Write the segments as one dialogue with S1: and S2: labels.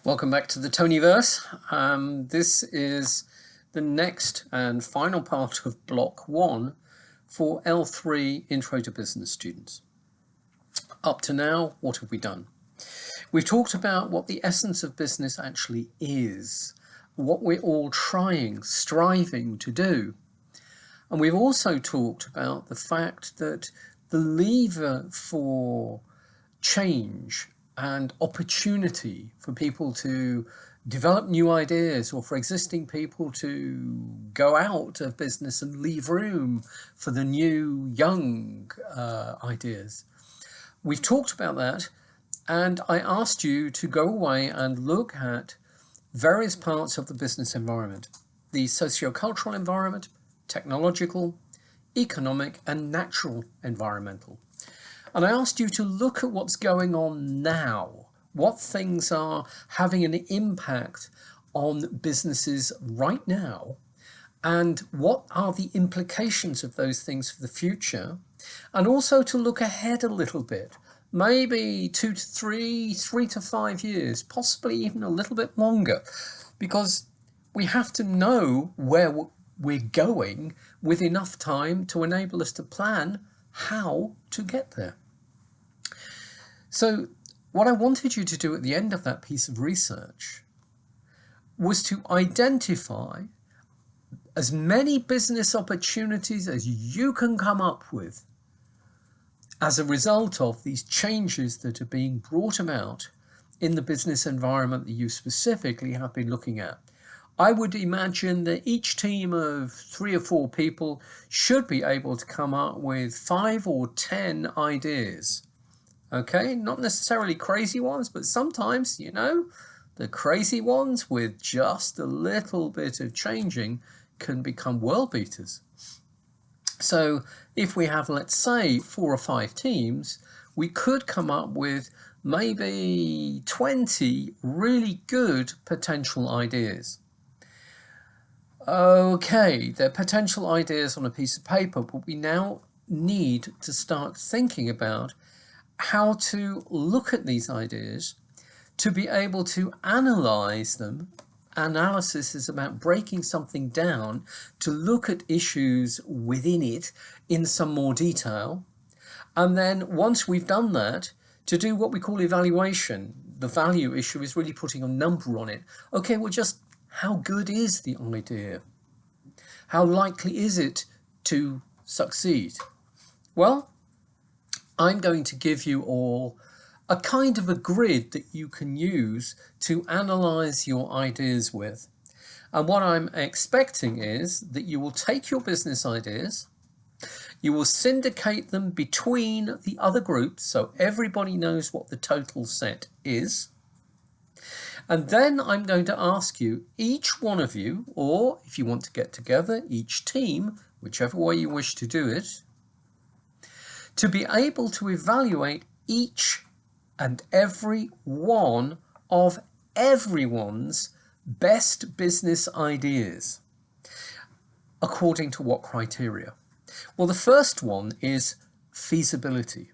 S1: Welcome back to the Tonyverse. This is the next and final part of Block 1 for L3 Intro to Business students. Up to now, what have we done? We've talked about what the essence of business actually is, what we're all striving to do. And we've also talked about the fact that the lever for change and opportunity for people to develop new ideas, or for existing people to go out of business and leave room for the new young ideas. We've talked about that, and I asked you to go away and look at various parts of the business environment: the socio-cultural environment, technological, economic, and natural environmental. And I asked you to look at what's going on now, what things are having an impact on businesses right now, and what are the implications of those things for the future, and also to look ahead a little bit, maybe 2 to 3, 3 to 5 years, possibly even a little bit longer, because we have to know where we're going with enough time to enable us to plan how to get there. So what I wanted you to do at the end of that piece of research was to identify as many business opportunities as you can come up with as a result of these changes that are being brought about in the business environment that you specifically have been looking at. I would imagine that each team of 3 or 4 people should be able to come up with 5 or 10 ideas. Okay, not necessarily crazy ones, but sometimes, the crazy ones with just a little bit of changing can become world beaters. So if we have, let's say, 4 or 5 teams, we could come up with maybe 20 really good potential ideas. Okay, they're potential ideas on a piece of paper, but we now need to start thinking about how to look at these ideas, to be able to analyze them. Analysis is about breaking something down to look at issues within it in some more detail. And then once we've done that, to do what we call evaluation. The value issue is really putting a number on it. Okay, well, just how good is the idea? How likely is it to succeed? Well, I'm going to give you all a kind of a grid that you can use to analyze your ideas with. And what I'm expecting is that you will take your business ideas, you will syndicate them between the other groups so everybody knows what the total set is. And then I'm going to ask you, each one of you, or if you want to get together, each team, whichever way you wish to do it, to be able to evaluate each and every one of everyone's best business ideas. According to what criteria? Well, the first one is feasibility.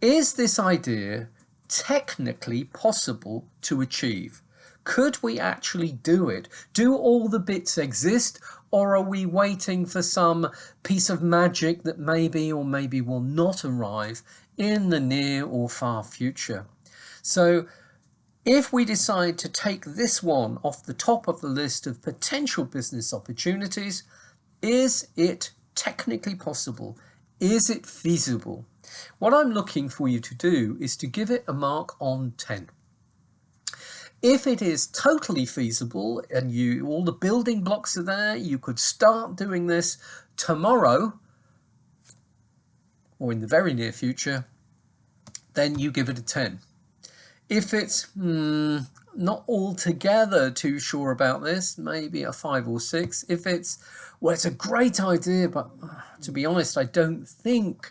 S1: Is this idea technically possible to achieve? Could we actually do it? Do all the bits exist, or are we waiting for some piece of magic that maybe or maybe will not arrive in the near or far future? So if we decide to take this one off the top of the list of potential business opportunities, is it technically possible? Is it feasible? What I'm looking for you to do is to give it a mark on 10. If it is totally feasible and all the building blocks are there, you could start doing this tomorrow or in the very near future, then you give it a 10. If it's not altogether too sure about this, maybe a 5 or 6. If it's, well, it's a great idea, but to be honest, I don't think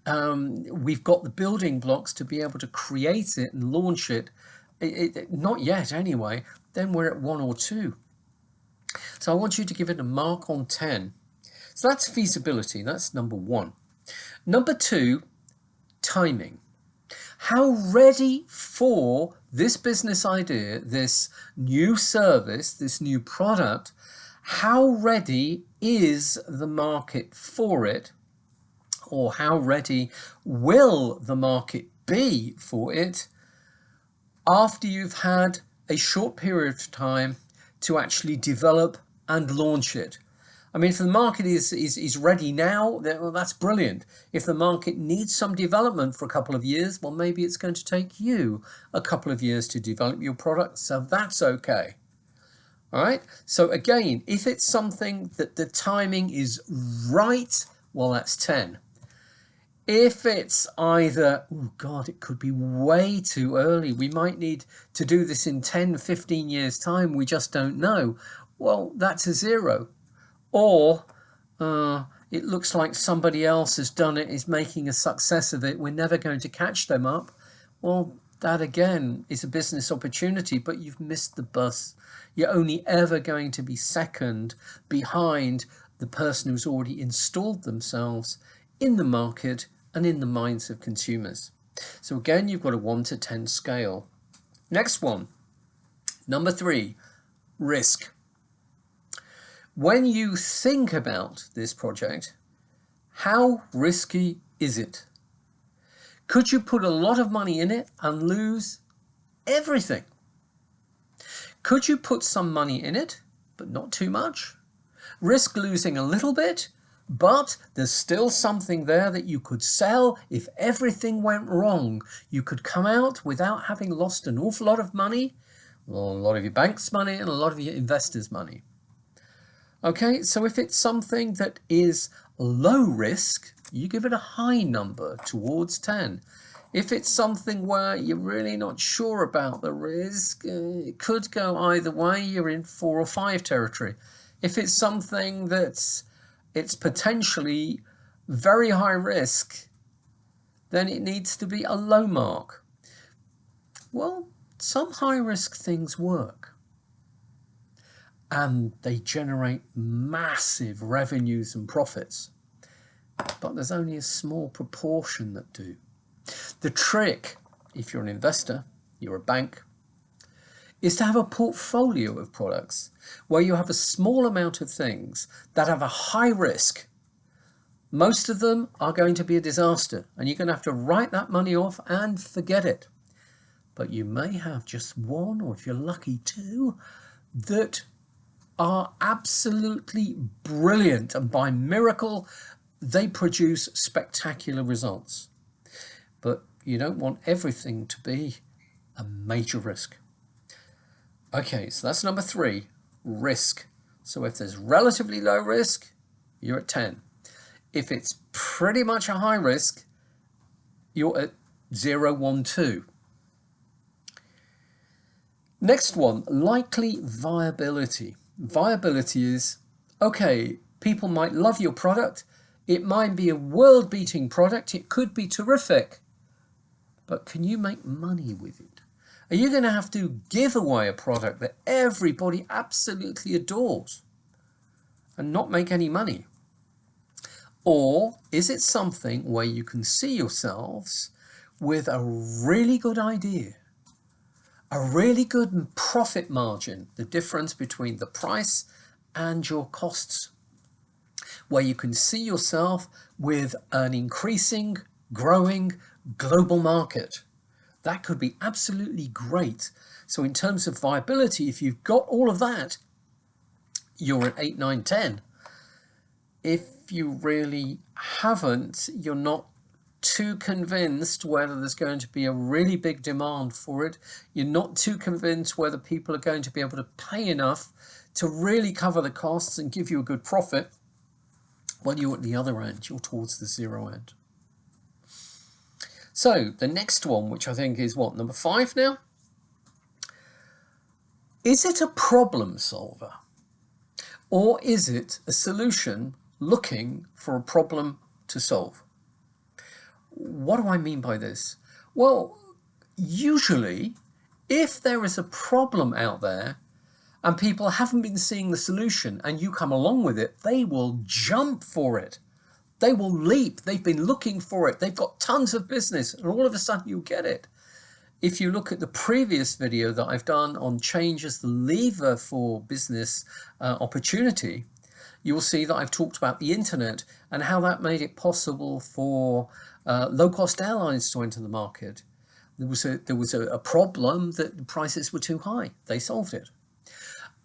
S1: we've got the building blocks to be able to create it and launch it. Not yet anyway, then we're at 1 or 2. So I want you to give it a mark on 10. So that's feasibility, that's number 1. Number 2, timing. How ready for this business idea, this new service, this new product, how ready is the market for it? Or how ready will the market be for it after you've had a short period of time to actually develop and launch it? I mean, if the market is ready now, then, well, that's brilliant. If the market needs some development for a couple of years, well, maybe it's going to take you a couple of years to develop your product, so that's okay. All right. So again, if it's something that the timing is right, well, that's 10. If it's either, oh God, it could be way too early, we might need to do this in 10, 15 years time, we just don't know, well, that's a 0. Or it looks like somebody else has done it, is making a success of it, we're never going to catch them up. Well, that again is a business opportunity, but you've missed the bus. You're only ever going to be second behind the person who's already installed themselves in the market and in the minds of consumers. So again, you've got a 1 to 10 scale. Next one, number 3, risk. When you think about this project, how risky is it? Could you put a lot of money in it and lose everything? Could you put some money in it, but not too much? Risk losing a little bit, but there's still something there that you could sell if everything went wrong. You could come out without having lost an awful lot of money, a lot of your bank's money and a lot of your investors' money. Okay, so if it's something that is low risk, you give it a high number towards 10. If it's something where you're really not sure about the risk, it could go either way, you're in 4 or 5 territory. If it's something that's potentially very high risk, then it needs to be a low mark. Well, some high risk things work and they generate massive revenues and profits, but there's only a small proportion that do. The trick, if you're an investor, you're a bank, is to have a portfolio of products where you have a small amount of things that have a high risk. Most of them are going to be a disaster and you're going to have to write that money off and forget it. But you may have just 1, or if you're lucky 2, that are absolutely brilliant, and by miracle they produce spectacular results. But you don't want everything to be a major risk. Okay, so that's number 3, risk. So if there's relatively low risk, you're at 10. If it's pretty much a high risk, you're at 0, 1, 2. Next one, likely viability. Viability is, okay, people might love your product. It might be a world-beating product. It could be terrific. But can you make money with it? Are you going to have to give away a product that everybody absolutely adores and not make any money? Or is it something where you can see yourselves with a really good idea, a really good profit margin, the difference between the price and your costs, where you can see yourself with an increasing, growing global market? That could be absolutely great. So in terms of viability, if you've got all of that, you're at 8, 9, 10. If you really haven't, you're not too convinced whether there's going to be a really big demand for it. You're not too convinced whether people are going to be able to pay enough to really cover the costs and give you a good profit. Well, you're at the other end. You're towards the 0 end. So the next one, which I think is what, number 5 now? Is it a problem solver? Or is it a solution looking for a problem to solve? What do I mean by this? Well, usually, if there is a problem out there and people haven't been seeing the solution and you come along with it, they will jump for it. They will leap. They've been looking for it. They've got tons of business, and all of a sudden you get it. If you look at the previous video that I've done on change as the lever for business opportunity, you'll see that I've talked about the internet and how that made it possible for low-cost airlines to enter the market. There was a problem that the prices were too high. They solved it.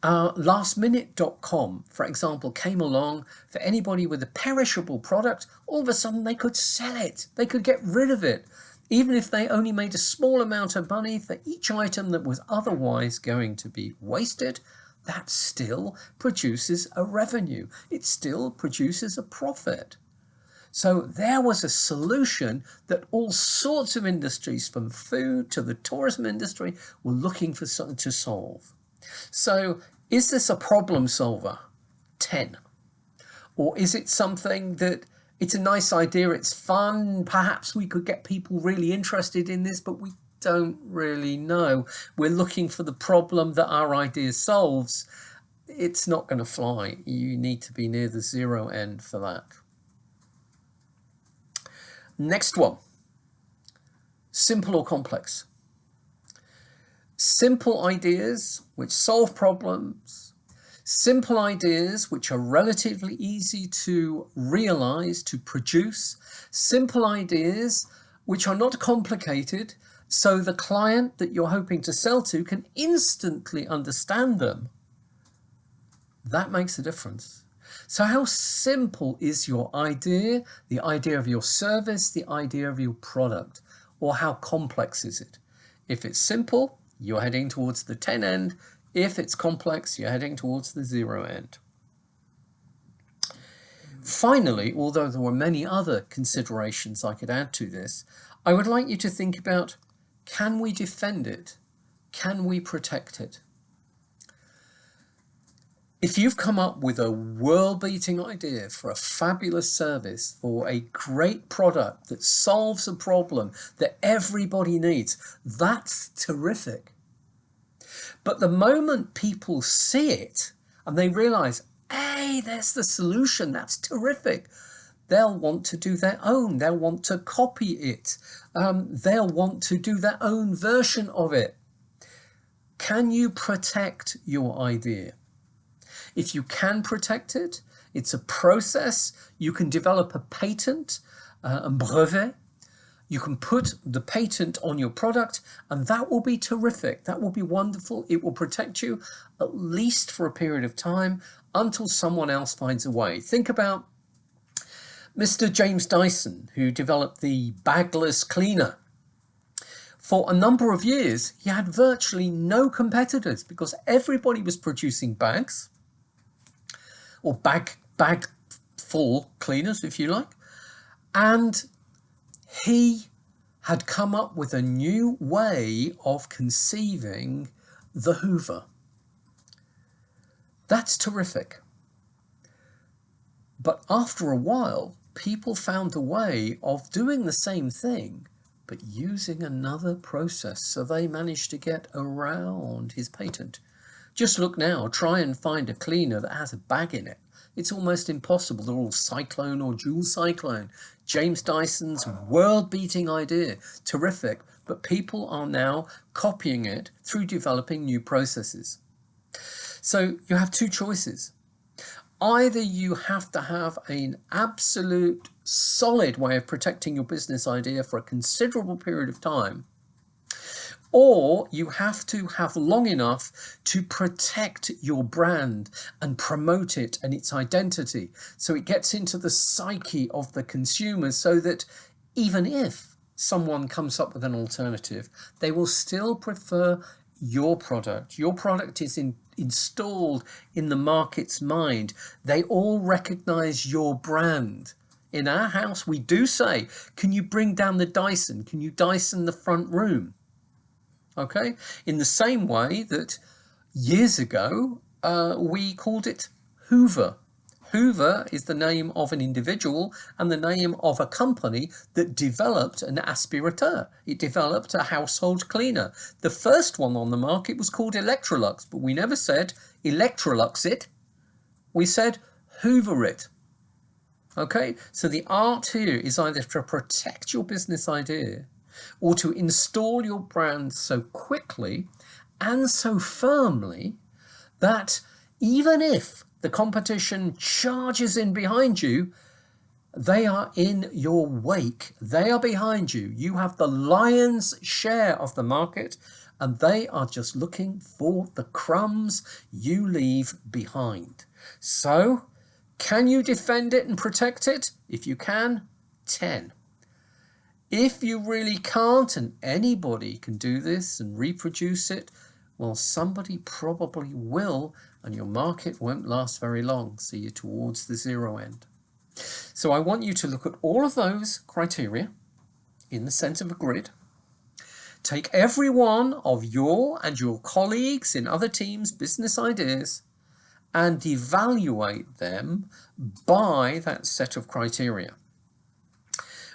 S1: Lastminute.com, for example, came along. For anybody with a perishable product, all of a sudden they could sell it. They could get rid of it. Even if they only made a small amount of money for each item that was otherwise going to be wasted, that still produces a revenue. It still produces a profit. So there was a solution that all sorts of industries, from food to the tourism industry, were looking for something to solve. So is this a problem solver? 10. Or is it something that it's a nice idea, it's fun, perhaps we could get people really interested in this, but we don't really know. We're looking for the problem that our idea solves. It's not going to fly. You need to be near the zero end for that. Next one. Simple or complex? Simple ideas which solve problems. Simple ideas which are relatively easy to realize, to produce. Simple ideas which are not complicated, so the client that you're hoping to sell to can instantly understand them. That makes a difference. So how simple is your idea, the idea of your service, the idea of your product, or how complex is it? If it's simple, you're heading towards the 10 end. If it's complex, you're heading towards the 0 end. Finally, although there were many other considerations I could add to this, I would like you to think about, can we defend it? Can we protect it? If you've come up with a world-beating idea for a fabulous service, for a great product that solves a problem that everybody needs, that's terrific. But the moment people see it and they realize, hey, there's the solution, that's terrific, they'll want to do their own. They'll want to copy it. They'll want to do their own version of it. Can you protect your idea? If you can protect it, it's a process. You can develop a patent, a brevet. You can put the patent on your product, and that will be terrific. That will be wonderful. It will protect you at least for a period of time until someone else finds a way. Think about Mr. James Dyson, who developed the bagless cleaner. For a number of years, he had virtually no competitors because everybody was producing bags, or bag full cleaners, if you like. And he had come up with a new way of conceiving the Hoover. That's terrific. But after a while, people found a way of doing the same thing, but using another process. So they managed to get around his patent. Just look now, try and find a cleaner that has a bag in it. It's almost impossible. They're all cyclone or dual cyclone. James Dyson's world-beating idea, terrific, but people are now copying it through developing new processes. So you have two choices. Either you have to have an absolute solid way of protecting your business idea for a considerable period of time, or you have to have long enough to protect your brand and promote it and its identity, so it gets into the psyche of the consumers, so that even if someone comes up with an alternative, they will still prefer your product. Your product is installed in the market's mind. They all recognize your brand. In our house, we do say, can you bring down the Dyson? Can you Dyson the front room? Okay, in the same way that years ago, we called it Hoover. Hoover is the name of an individual and the name of a company that developed an aspirateur. It developed a household cleaner. The first one on the market was called Electrolux, but we never said Electrolux it. We said Hoover it. Okay, so the art here is either to protect your business idea or to install your brand so quickly and so firmly that even if the competition charges in behind you, they are in your wake. They are behind you. You have the lion's share of the market, and they are just looking for the crumbs you leave behind. So, can you defend it and protect it? If you can, 10. If you really can't, and anybody can do this and reproduce it, well, somebody probably will, and your market won't last very long. So you're towards the zero end. So I want you to look at all of those criteria in the sense of a grid. Take every one of your and your colleagues in other teams' business ideas and evaluate them by that set of criteria.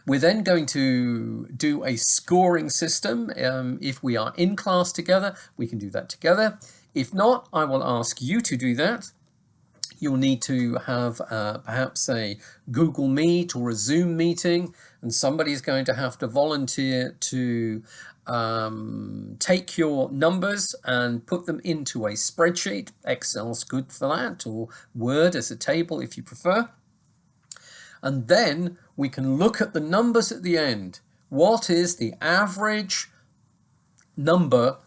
S1: We're then going to do a scoring system. If we are in class together, we can do that together. If not, I will ask you to do that. You'll need to have perhaps a Google Meet or a Zoom meeting, and somebody's going to have to volunteer to take your numbers and put them into a spreadsheet. Excel's good for that, or Word as a table if you prefer. And then we can look at the numbers at the end. What is the average number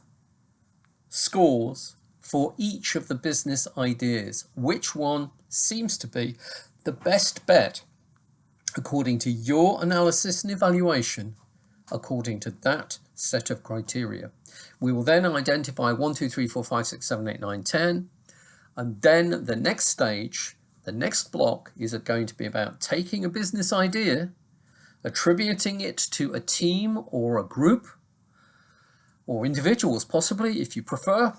S1: scores for each of the business ideas? Which one seems to be the best bet according to your analysis and evaluation, according to that set of criteria? We will then identify 1, 2, 3, 4, 5, 6, 7, 8, 9, 10. And then the next stage, the next block, is going to be about taking a business idea, attributing it to a team or a group, or individuals possibly if you prefer,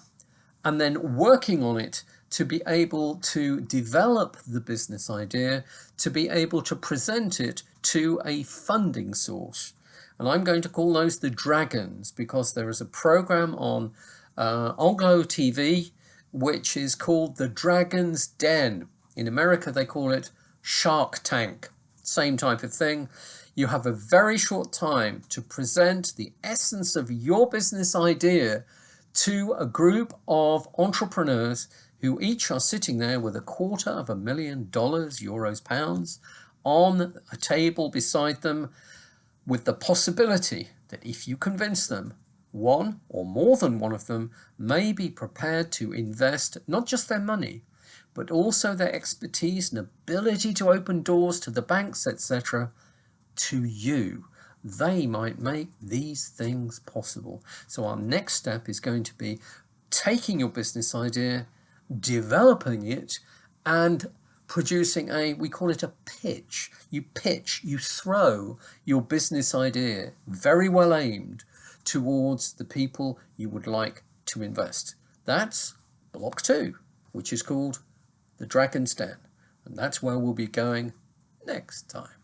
S1: and then working on it to be able to develop the business idea, to be able to present it to a funding source. And I'm going to call those the dragons, because there is a program on Anglo TV which is called The Dragon's Den. In America they call it Shark Tank. Same type of thing. You have a very short time to present the essence of your business idea to a group of entrepreneurs who each are sitting there with $250,000, euros, pounds, on a table beside them, with the possibility that if you convince them, one or more than one of them may be prepared to invest not just their money, but also their expertise and ability to open doors to the banks, etc., to you. They might make these things possible. So our next step is going to be taking your business idea, developing it, and producing we call it a pitch. You pitch, you throw your business idea, very well aimed, towards the people you would like to invest. That's block 2, which is called the Dragon's Den. And that's where we'll be going next time.